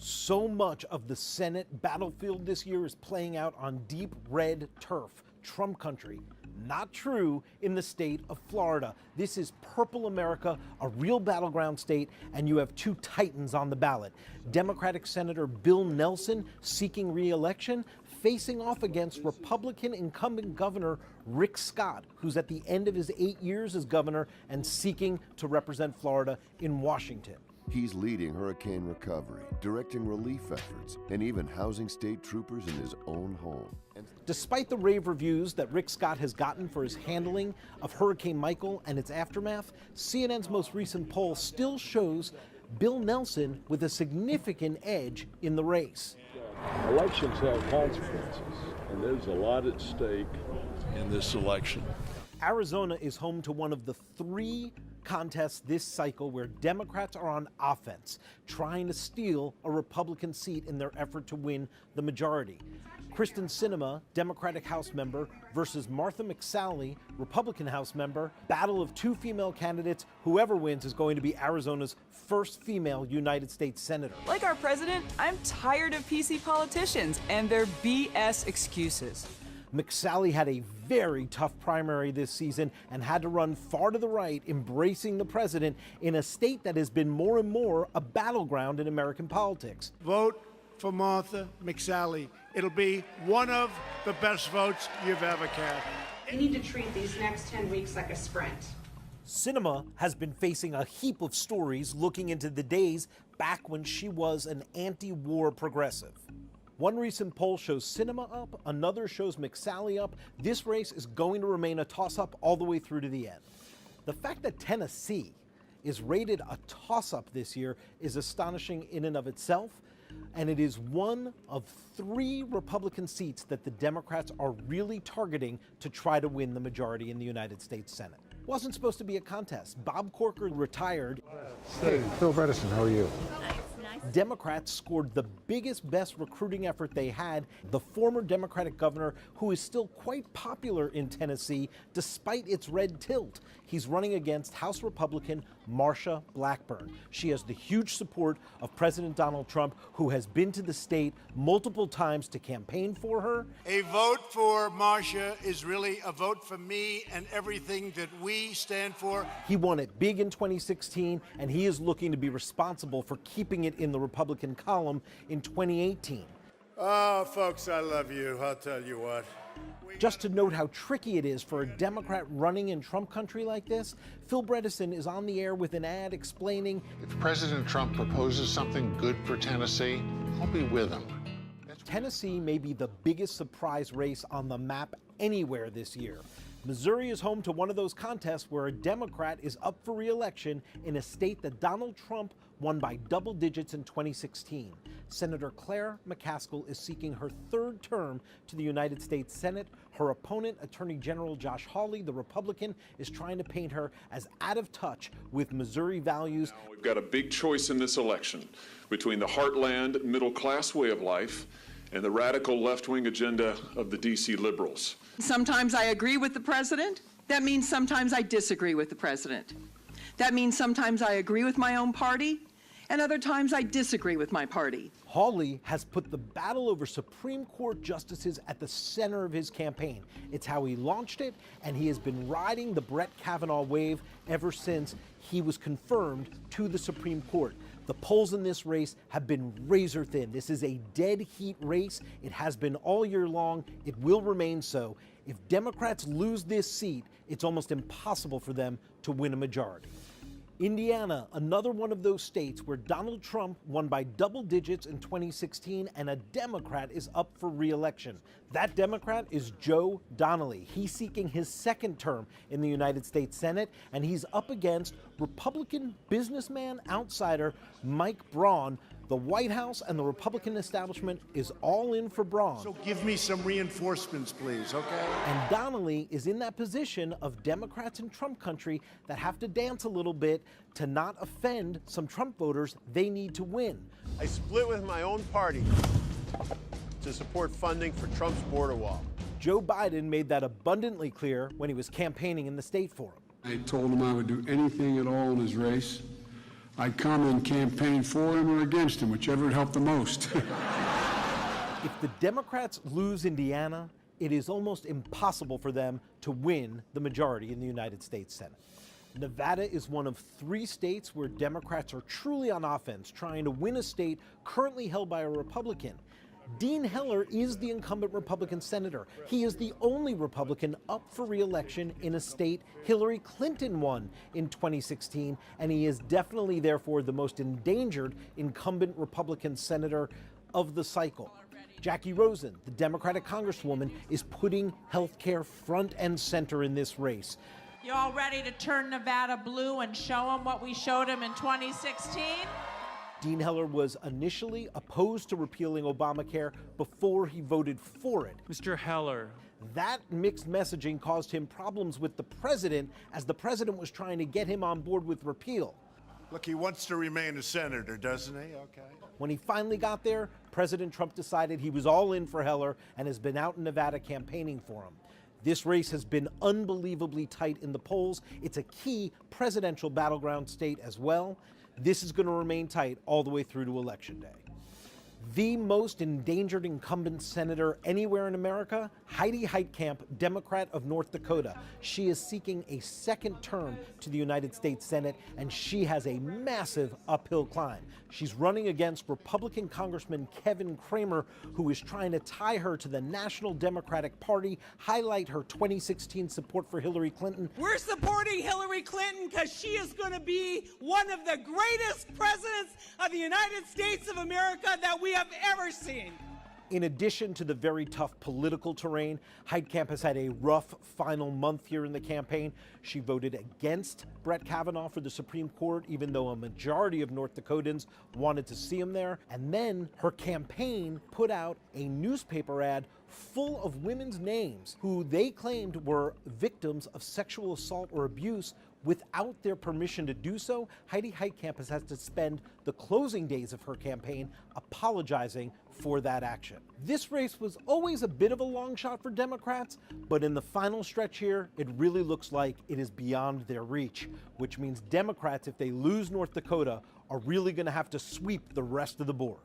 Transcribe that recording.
So much of the Senate battlefield this year is playing out on deep red turf, Trump country. Not true in the state of Florida. This is purple America, a real battleground state, and you have two titans on the ballot. Democratic Senator Bill Nelson, seeking re-election, facing off against Republican incumbent Governor Rick Scott, who's at the end of his 8 years as governor and seeking to represent Florida in Washington. He's leading hurricane recovery, directing relief efforts, and even housing state troopers in his own home. Despite the rave reviews that Rick Scott has gotten for his handling of Hurricane Michael and its aftermath, CNN's most recent poll still shows Bill Nelson with a significant edge in the race. Elections have consequences, and there's a lot at stake in this election. Arizona is home to one of the three contests this cycle where Democrats are on offense, trying to steal a Republican seat in their effort to win the majority. Kristen Sinema, Democratic House member, versus Martha McSally, Republican House member. Battle of two female candidates. Whoever wins is going to be Arizona's first female United States Senator. Like our president, I'm tired of PC politicians and their BS excuses. McSally had a very tough primary this season and had to run far to the right, embracing the president in a state that has been more and more a battleground in American politics. Vote for Martha McSally. It'll be one of the best votes you've ever cast. We need to treat these next 10 weeks like a sprint. Sinema has been facing a heap of stories looking into the days back when she was an anti-war progressive. One recent poll shows Sinema up, another shows McSally up. This race is going to remain a toss-up all the way through to the end. The fact that Tennessee is rated a toss-up this year is astonishing in and of itself, and it is one of three Republican seats that the Democrats are really targeting to try to win the majority in the United States Senate. Wasn't supposed to be a contest. Bob Corker retired. Hey, Phil Bredesen, how are you? Democrats scored the biggest, best recruiting effort they had. The former Democratic governor, who is still quite popular in Tennessee despite its red tilt. He's running against House Republican Marsha Blackburn. She has the huge support of President Donald Trump, who has been to the state multiple times to campaign for her. A vote for Marsha is really a vote for me and everything that we stand for. He won it big in 2016, and he is looking to be responsible for keeping it in the Republican column in 2018. Oh, folks, I love you. I'll tell you what. Just to note how tricky it is for a Democrat running in Trump country like this, Phil Bredesen is on the air with an ad explaining, If President Trump proposes something good for Tennessee, I'll be with him. Tennessee may be the biggest surprise race on the map anywhere this year. Missouri is home to one of those contests where a Democrat is up for re-election in a state that Donald Trump won by double digits in 2016. Senator Claire McCaskill is seeking her third term to the United States Senate. Her opponent, Attorney General Josh Hawley, the Republican, is trying to paint her as out of touch with Missouri values. Now we've got a big choice in this election between the heartland middle-class way of life and the radical left-wing agenda of the D.C. liberals. Sometimes I agree with the president. That means sometimes I disagree with the president. That means sometimes I agree with my own party, and other times I disagree with my party. Hawley has put the battle over Supreme Court justices at the center of his campaign. It's how he launched it, and he has been riding the Brett Kavanaugh wave ever since he was confirmed to the Supreme Court. The polls in this race have been razor thin. This is a dead heat race. It has been all year long. It will remain so. If Democrats lose this seat, it's almost impossible for them to win a majority. Indiana, another one of those states where Donald Trump won by double digits in 2016 and a Democrat is up for re-election. That Democrat is Joe Donnelly. He's seeking his second term in the United States Senate, and he's up against Republican businessman outsider Mike Braun. The White House and the Republican establishment is all in for Braun. So give me some reinforcements, please, okay? And Donnelly is in that position of Democrats in Trump country that have to dance a little bit to not offend some Trump voters they need to win. I split with my own party to support funding for Trump's border wall. Joe Biden made that abundantly clear when he was campaigning in the state for him. I told him I would do anything at all in his race. I'd come and campaign for him or against him, whichever would help the most. If the Democrats lose Indiana, it is almost impossible for them to win the majority in the United States Senate. Nevada is one of 3 states where Democrats are truly on offense, trying to win a state currently held by a Republican. Dean Heller is the incumbent Republican senator. He is the only Republican up for re-election in a state Hillary Clinton won in 2016, and he is definitely, therefore, the most endangered incumbent Republican senator of the cycle. Jackie Rosen, the Democratic Congresswoman, is putting health care front and center in this race. You all ready to turn Nevada blue and show them what we showed them in 2016? Dean Heller was initially opposed to repealing Obamacare before he voted for it. Mr. Heller. That mixed messaging caused him problems with the president, as the president was trying to get him on board with repeal. Look, he wants to remain a senator, doesn't he? Okay. When he finally got there, President Trump decided he was all in for Heller and has been out in Nevada campaigning for him. This race has been unbelievably tight in the polls. It's a key presidential battleground state as well. This is going to remain tight all the way through to Election Day. The most endangered incumbent senator anywhere in America, Heidi Heitkamp, Democrat of North Dakota. She is seeking a second term to the United States Senate, and she has a massive uphill climb. She's running against Republican Congressman Kevin Cramer, who is trying to tie her to the National Democratic Party, highlight her 2016 support for Hillary Clinton. We're supporting Hillary Clinton because she is going to be one of the greatest presidents of the United States of America that we have ever seen. In addition to the very tough political terrain, Heitkamp has had a rough final month here in the campaign. She voted against Brett Kavanaugh for the Supreme Court, even though a majority of North Dakotans wanted to see him there. And then her campaign put out a newspaper ad full of women's names who they claimed were victims of sexual assault or abuse without their permission to do so. Heidi Heitkamp has had to spend the closing days of her campaign apologizing for that action. This race was always a bit of a long shot for Democrats, but in the final stretch here, it really looks like it is beyond their reach, which means Democrats, if they lose North Dakota, are really going to have to sweep the rest of the board.